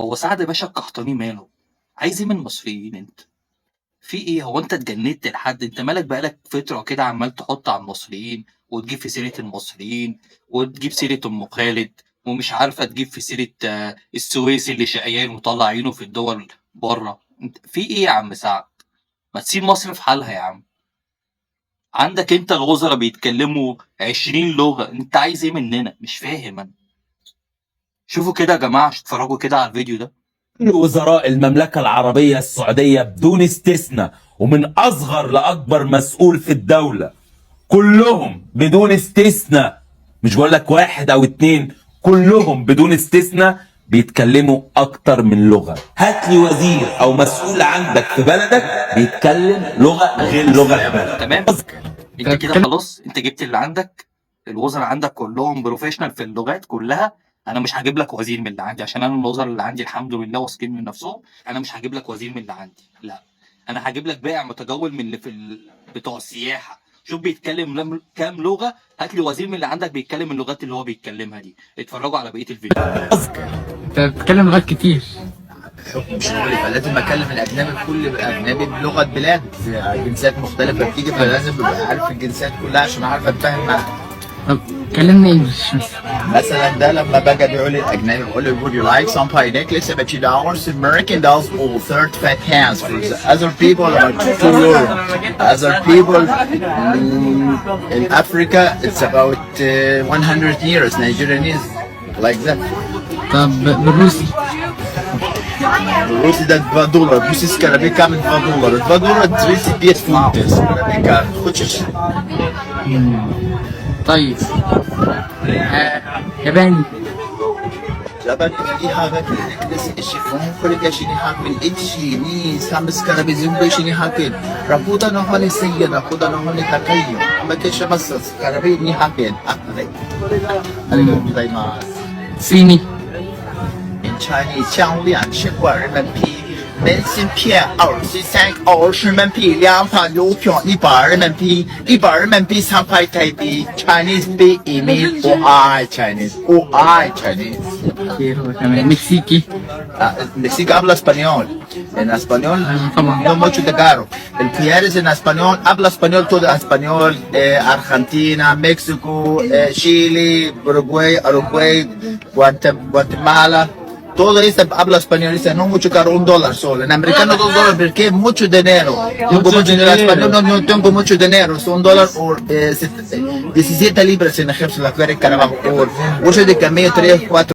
هو سعد باشا القحطاني ماله؟ عايز ايه من المصريين انت؟ في ايه؟ هو انت اتجننت لحد؟ انت مالك بقالك فترة كده عمال تحط على المصريين وتجيب في سيرة المصريين وتجيب سيرة ام خالد ومش عارفة تجيب في سيرة السويسي اللي شقيان وطلع عينه في الدول بره. انت في ايه يا عم سعد؟ ما تسيب مصر في حالها يا عم. عندك انت الوزراء بيتكلموا 20 لغة، انت عايز ايه مننا؟ مش فاهم انا. شوفوا كده يا جماعة، اتفرجوا كده على الفيديو ده. وزراء المملكة العربية السعودية بدون استثناء، ومن أصغر لأكبر مسؤول في الدولة، كلهم بدون استثناء، مش بقول لك واحد أو اتنين، كلهم بدون استثناء بيتكلموا أكتر من لغة. هات لي وزير أو مسؤول عندك في بلدك بيتكلم لغة غير لغة البلد. تمام. انت كده خلاص، انت جبت اللي عندك. الوزراء عندك كلهم بروفيشنال في اللغات كلها. انا مش هجيب لك وزير من اللي عندي عشان انا الوزراء اللي عندي الحمد لله واثقين من نفسهم. انا مش هجيب لك وزير من اللي عندي، لا. انا هجيب لك بائع متجول من اللي بتوع السياحه. شوف بيتكلم كام لغه، هات لي وزير من اللي عندك بيتكلم اللغات اللي هو بيتكلمها دي. اتفرجوا على بقيه الفيديو. انت بتتكلم لغات كتير. بحكم شغلي فلازم اكلم الاجنبي، كل اجنبي بلغه بلاد، جنسيات مختلفه بتيجي، فلازم ابقى عارف الجنسيات كلها عشان اعرف اتفاهم معاها. طب كلمني انجلش مثلا ده لما باجي ابيعه للاجنبي بقول له would you like some pie necklace about $2 American dolls or 30 fat hands for the other people about €2. Other people in Africa it's about 100 years Nigerian is like that. طب بالروسي الروسي ده $2. بص سكرابيه كامل $2. $2 30 بيت فوت سكرابيه كامل خدش. طيب ياباني Japan ini haga ishifon kolika shini hakin itshini samskara bizimbe hakin raputa no hone sayya raputa no hone takayyo makesha masas karabi ni hakin akare arigatou gozaimasu. صيني In Chinese 2,200人民币，明信片23澳人民币，2盘邮票100人民币，100人民币3块台币。Chinese 币移民不爱 Chinese， 不爱 Chinese。 كتير هو كمان مكسيكي México habla español. En español no mucho de caro. El Pierres en español habla español todo español. Argentina, México, Chile, Uruguay, Guatemala. Todo esto habla español, dice no mucho caro, $1 solo. En americano $2 porque mucho dinero. Tengo mucho dinero. En español no tengo mucho dinero, son $1 o 17 libras en ejemplo la que era Carabao. 8 de camello, 3, 4.